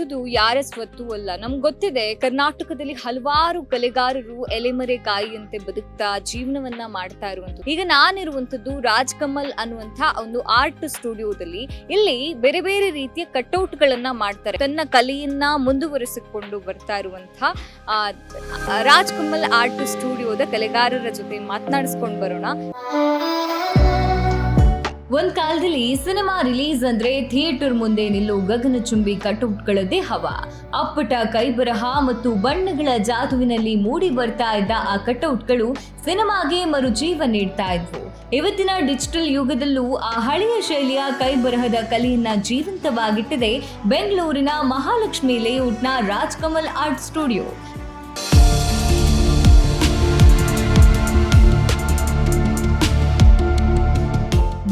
ಇರುವಂತದ್ದು ಯಾರ ಸ್ವತ್ತು ಅಲ್ಲ. ನಮ್ಗೆ ಗೊತ್ತಿದೆ, ಕರ್ನಾಟಕದಲ್ಲಿ ಹಲವಾರು ಕಲೆಗಾರರು ಎಲೆಮರೆಕಾಯಿಯಂತೆ ಬದುಕ್ತಾ ಜೀವನವನ್ನ ಮಾಡ್ತಾ ಇರುವಂತದ್ದು. ಈಗ ನಾನಿರುವಂತದ್ದು ರಾಜ್ ಕಮಲ್ ಅನ್ನುವಂತ ಒಂದು ಆರ್ಟ್ ಸ್ಟುಡಿಯೋದಲ್ಲಿ. ಇಲ್ಲಿ ಬೇರೆ ಬೇರೆ ರೀತಿಯ ಕಟ್ಔಟ್ ಗಳನ್ನ ಮಾಡ್ತಾರೆ. ತನ್ನ ಕಲೆಯನ್ನ ಮುಂದುವರಿಸಿಕೊಂಡು ಬರ್ತಾ ಇರುವಂತಹ ರಾಜ್ ಕಮಲ್ ಆರ್ಟ್ ಸ್ಟುಡಿಯೋದ ಕಲೆಗಾರರ ಜೊತೆ ಮಾತನಾಡಿಸ್ಕೊಂಡು ಬರೋಣ. ಒಂದ್ ಕಾಲದಲ್ಲಿ ಸಿನಿಮಾ ರಿಲೀಸ್ ಅಂದ್ರೆ ಥಿಯೇಟರ್ ಮುಂದೆ ನಿಲ್ಲೋ ಗಗನಚುಂಬಿ ಕಟ್ಔಟ್ಗಳದ್ದೇ ಹವಾ. ಅಪ್ಪಟ ಕೈಬರಹ ಮತ್ತು ಬಣ್ಣಗಳ ಜಾದುವಿನಲ್ಲಿ ಮೂಡಿ ಬರ್ತಾ ಇದ್ದ ಆ ಕಟ್ಔಟ್ಗಳು ಸಿನಿಮಾಗೆ ಮರುಜೀವ ನೀಡ್ತಾ ಇದ್ವು. ಇವತ್ತಿನ ಡಿಜಿಟಲ್ ಯುಗದಲ್ಲೂ ಆ ಹಳೆಯ ಶೈಲಿಯ ಕೈಬರಹದ ಕಲೆಯನ್ನ ಜೀವಂತವಾಗಿಟ್ಟಿದೆ ಬೆಂಗಳೂರಿನ ಮಹಾಲಕ್ಷ್ಮಿ ಲೇಔಟ್ನ ರಾಜ್ ಕಮಲ್ ಆರ್ಟ್ ಸ್ಟುಡಿಯೋ.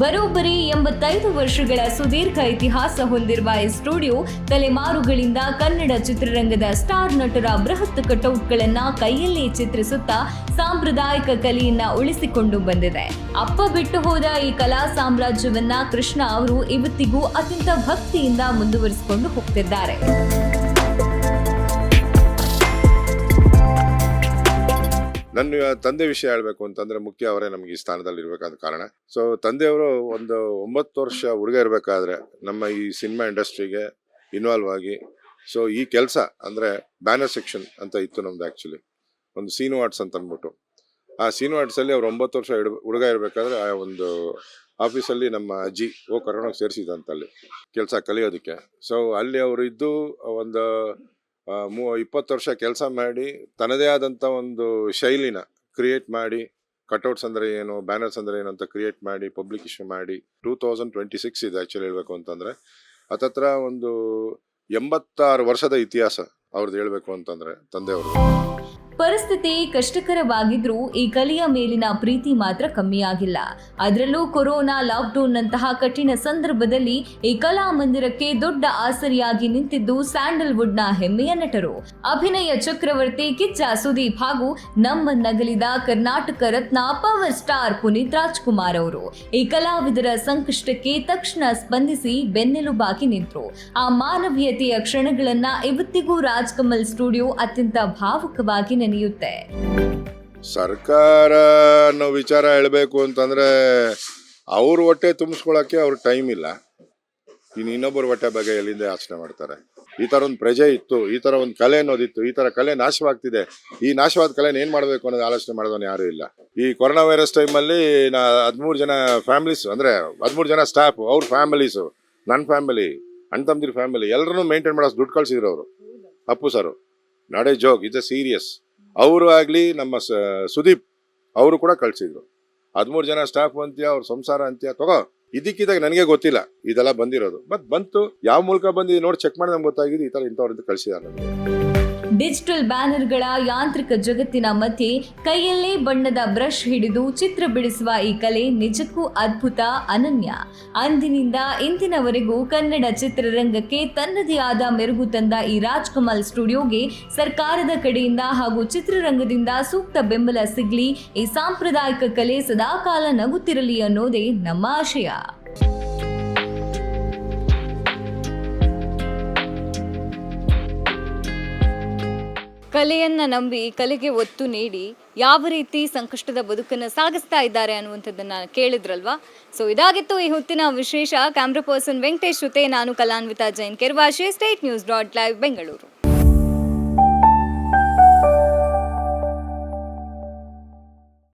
ಬರೋಬ್ಬರಿ 85 ವರ್ಷಗಳ ಸುದೀರ್ಘ ಇತಿಹಾಸ ಹೊಂದಿರುವ ಈ ಸ್ಟುಡಿಯೋ ತಲೆಮಾರುಗಳಿಂದ ಕನ್ನಡ ಚಿತ್ರರಂಗದ ಸ್ಟಾರ್ ನಟರ ಬೃಹತ್ ಕಟೌಟ್ಗಳನ್ನ ಕೈಯಲ್ಲೇ ಚಿತ್ರಿಸುತ್ತಾ ಸಾಂಪ್ರದಾಯಿಕ ಕಲೆಯನ್ನ ಉಳಿಸಿಕೊಂಡು ಬಂದಿದೆ. ಅಪ್ಪ ಬಿಟ್ಟು ಹೋದ ಈ ಕಲಾ ಸಾಮ್ರಾಜ್ಯವನ್ನ ಕೃಷ್ಣ ಅವರು ಇವತ್ತಿಗೂ ಅತ್ಯಂತ ಭಕ್ತಿಯಿಂದ ಮುಂದುವರಿಸಿಕೊಂಡು ಹೋಗ್ತಿದ್ದಾರೆ. ನನ್ನ ತಂದೆ ವಿಷಯ ಹೇಳ್ಬೇಕು ಅಂತಂದ್ರೆ ಮುಖ್ಯ ಅವರೇ ನಮ್ಗೆ ಈ ಸ್ಥಾನದಲ್ಲಿ ಇರಬೇಕಾದ ಕಾರಣ. ಸೊ ತಂದೆಯವರು ಒಂದು 9 ವರ್ಷ ಹುಡುಗ ಇರಬೇಕಾದ್ರೆ ನಮ್ಮ ಈ ಸಿನಿಮಾ ಇಂಡಸ್ಟ್ರಿಗೆ ಇನ್ವಾಲ್ವ್ ಆಗಿ, ಸೊ ಈ ಕೆಲಸ ಅಂದ್ರೆ ಬ್ಯಾನರ್ ಸೆಕ್ಷನ್ ಅಂತ ಇತ್ತು ನಮ್ದು. ಆಕ್ಚುಲಿ ಒಂದು ಸೀನು ಆರ್ಟ್ಸ್ ಅಂತ ಅಂದ್ಬಿಟ್ಟು, ಆ ಸೀನು ಆರ್ಟ್ಸ್ ಅಲ್ಲಿ ಅವ್ರು 9 ವರ್ಷ ಹುಡುಗ ಇರಬೇಕಾದ್ರೆ ಆ ಒಂದು ಆಫೀಸಲ್ಲಿ ನಮ್ಮ ಅಜ್ಜಿ ಕರ್ನಾಟಕ ಸೇರಿಸಿದಂತ ಅಲ್ಲಿ ಕೆಲಸ ಕಲಿಯೋದಕ್ಕೆ. ಸೊ ಅಲ್ಲಿ ಅವರು ಇದ್ದು ಒಂದು 20 ವರ್ಷ ಕೆಲಸ ಮಾಡಿ ತನ್ನದೇ ಆದಂಥ ಒಂದು ಶೈಲಿನ ಕ್ರಿಯೇಟ್ ಮಾಡಿ, ಕಟ್ಔಟ್ಸ್ ಅಂದರೆ ಏನು, ಬ್ಯಾನರ್ಸ್ ಅಂದರೆ ಏನು ಅಂತ ಕ್ರಿಯೇಟ್ ಮಾಡಿ ಪಬ್ಲಿಕ್ ಇಶ್ಯೂ ಮಾಡಿ 2026 ಇದೆ ಆ್ಯಕ್ಚುಲಿ ಹೇಳ್ಬೇಕು ಅಂತಂದರೆ. ಹತ್ತತ್ರ ಒಂದು 86 ವರ್ಷದ ಇತಿಹಾಸ ಅವ್ರದ್ದು ಹೇಳ್ಬೇಕು ಅಂತಂದರೆ ತಂದೆಯವರು. ಪರಿಸ್ಥಿತಿ ಕಷ್ಟಕರವಾಗಿದ್ರೂ ಈ ಕಲೆಯ ಮೇಲಿನ ಪ್ರೀತಿ ಮಾತ್ರ ಕಮ್ಮಿಯಾಗಿಲ್ಲ. ಅದರಲ್ಲೂ ಕೊರೋನಾ ಲಾಕ್ಡೌನ್ ನಂತಹ ಕಠಿಣ ಸಂದರ್ಭದಲ್ಲಿ ಈ ಕಲಾ ಮಂದಿರಕ್ಕೆ ದೊಡ್ಡ ಆಸರಿಯಾಗಿ ನಿಂತಿದ್ದು ಸ್ಯಾಂಡಲ್ವುಡ್ನ ಹೆಮ್ಮೆಯ ನಟರು. ಅಭಿನಯ ಚಕ್ರವರ್ತಿ ಕಿಚ್ಚ ಸುದೀಪ್ ಹಾಗೂ ನಮ್ಮನ್ನಗಲಿದ ಕರ್ನಾಟಕ ರತ್ನ ಪವರ್ ಸ್ಟಾರ್ ಪುನೀತ್ ರಾಜ್ಕುಮಾರ್ ಅವರು ಈ ಕಲಾವಿದರ ಸಂಕಷ್ಟಕ್ಕೆ ತಕ್ಷಣ ಸ್ಪಂದಿಸಿ ಬೆನ್ನೆಲುಬಾಗಿ ನಿಂತರು. ಆ ಮಾನವೀಯತೆಯ ಕ್ಷಣಗಳನ್ನ ಇವತ್ತಿಗೂ ರಾಜ್ ಕಮಲ್ ಸ್ಟುಡಿಯೋ ಅತ್ಯಂತ ಭಾವುಕವಾಗಿ ನೆನೆಯುತ್ತೆ. ಸರ್ಕಾರ ನಾವು ವಿಚಾರ ಹೇಳಬೇಕು ಅಂತಂದ್ರೆ ಅವ್ರ ಹೊಟ್ಟೆ ತುಂಬಿಸ್ಕೊಳಕ್ಕೆ ಅವ್ರ ಟೈಮ್ ಇಲ್ಲ. ಇನ್ನೊಬ್ಬರ ಹೊಟ್ಟೆ ಬಗ್ಗೆ ಎಲ್ಲಿಂದ ಯೋಚನೆ ಮಾಡ್ತಾರೆ? ಈ ತರ ಒಂದು ಪ್ರಜೆ ಇತ್ತು, ಈ ತರ ಒಂದು ಕಲೆ ಅನ್ನೋದಿತ್ತು, ಈ ತರ ಕಲೆ ನಾಶವಾಗ್ತಿದೆ, ಈ ನಾಶವಾದ ಕಲೆನ ಏನ್ ಮಾಡ್ಬೇಕು ಅನ್ನೋದು ಆಲೋಚನೆ ಮಾಡೋದನ್ನ ಯಾರು ಇಲ್ಲ. ಈ ಕೊರೋನಾ ವೈರಸ್ ಟೈಮಲ್ಲಿ 13 ಜನ ಫ್ಯಾಮಿಲೀಸ್, ಅಂದ್ರೆ 13 ಜನ ಸ್ಟಾಫ್, ಅವ್ರ ಫ್ಯಾಮಿಲೀಸು, ನನ್ನ ಫ್ಯಾಮಿಲಿ, ಅಣ್ಣ ತಮ್ಮದಿರ ಫ್ಯಾಮಿಲಿ ಎಲ್ಲರನ್ನೂ ಮೇಂಟೈನ್ ಮಾಡೋಷ್ಟು ದುಡ್ಡು ಕಳ್ಸಿದ್ರು ಅವರು. ಅಪ್ಪು ಸರ್ ನಾಡೆ ಜೋಗ್ ಇಸ್ ಅ ಸೀರಿಯಸ್. ಅವರು ಆಗಲಿ ನಮ್ಮ ಸುದೀಪ್ ಅವರು ಕೂಡ ಕಳ್ಸಿದ್ರು. 13 ಜನ ಸ್ಟಾಫ್ ಅಂತ್ಯ, ಅವ್ರ ಸಂಸಾರ ಅಂತ್ಯ ತಗೋ. ಇದಕ್ಕಿದಾಗ ನನಗೆ ಗೊತ್ತಿಲ್ಲ ಇದೆಲ್ಲ ಬಂದಿರೋದು, ಬಟ್ ಬಂತು ಯಾವ ಮೂಲಕ ಬಂದಿದೆ ನೋಡಿ ಚೆಕ್ ಮಾಡಿ ನಮ್ಗೆ ಗೊತ್ತಾಗಿದೆ ಈ ತರ ಇಂಥವ್ರಿಂದ ಕಳಿಸಿದ್ದಾರೆ. ಡಿಜಿಟಲ್ ಬ್ಯಾನರ್ಗಳ ಯಾಂತ್ರಿಕ ಜಗತ್ತಿನ ಮಧ್ಯೆ ಕೈಯಲ್ಲೇ ಬಣ್ಣದ ಬ್ರಷ್ ಹಿಡಿದು ಚಿತ್ರ ಬಿಡಿಸುವ ಈ ಕಲೆ ನಿಜಕ್ಕೂ ಅದ್ಭುತ, ಅನನ್ಯ. ಅಂದಿನಿಂದ ಇಂದಿನವರೆಗೂ ಕನ್ನಡ ಚಿತ್ರರಂಗಕ್ಕೆ ತನ್ನದೇ ಆದ ಮೆರುಗು ತಂದ ಈ ರಾಜ್ ಕಮಲ್ ಸ್ಟುಡಿಯೋಗೆ ಸರ್ಕಾರದ ಕಡೆಯಿಂದ ಹಾಗೂ ಚಿತ್ರರಂಗದಿಂದ ಸೂಕ್ತ ಬೆಂಬಲ ಸಿಗ್ಲಿ, ಈ ಸಾಂಪ್ರದಾಯಿಕ ಕಲೆ ಸದಾಕಾಲ ನಗುತ್ತಿರಲಿ ಅನ್ನೋದೇ ನಮ್ಮ ಆಶಯ. ಕಲೆಯನ್ನ ನಂಬಿ, ಕಲೆಗೆ ಒತ್ತು ನೀಡಿ ಯಾವ ರೀತಿ ಸಂಕಷ್ಟದ ಬದುಕನ್ನು ಸಾಗಿಸ್ತಾ ಇದ್ದಾರೆ ಅನ್ನುವಂಥದ್ದನ್ನ ಕೇಳಿದ್ರಲ್ವಾ. ಸೊ ಇದಾಗಿತ್ತು ಈ ಹೊತ್ತಿನ ವಿಶೇಷ. ಕ್ಯಾಮ್ರಾ ಪರ್ಸನ್ ವೆಂಕಟೇಶ್ ಜೊತೆ ನಾನು ಕಲಾನ್ವಿತಾ ಜೈನ್ ಕೆರ್ವಾಶೆ. State news .live Bengaluru.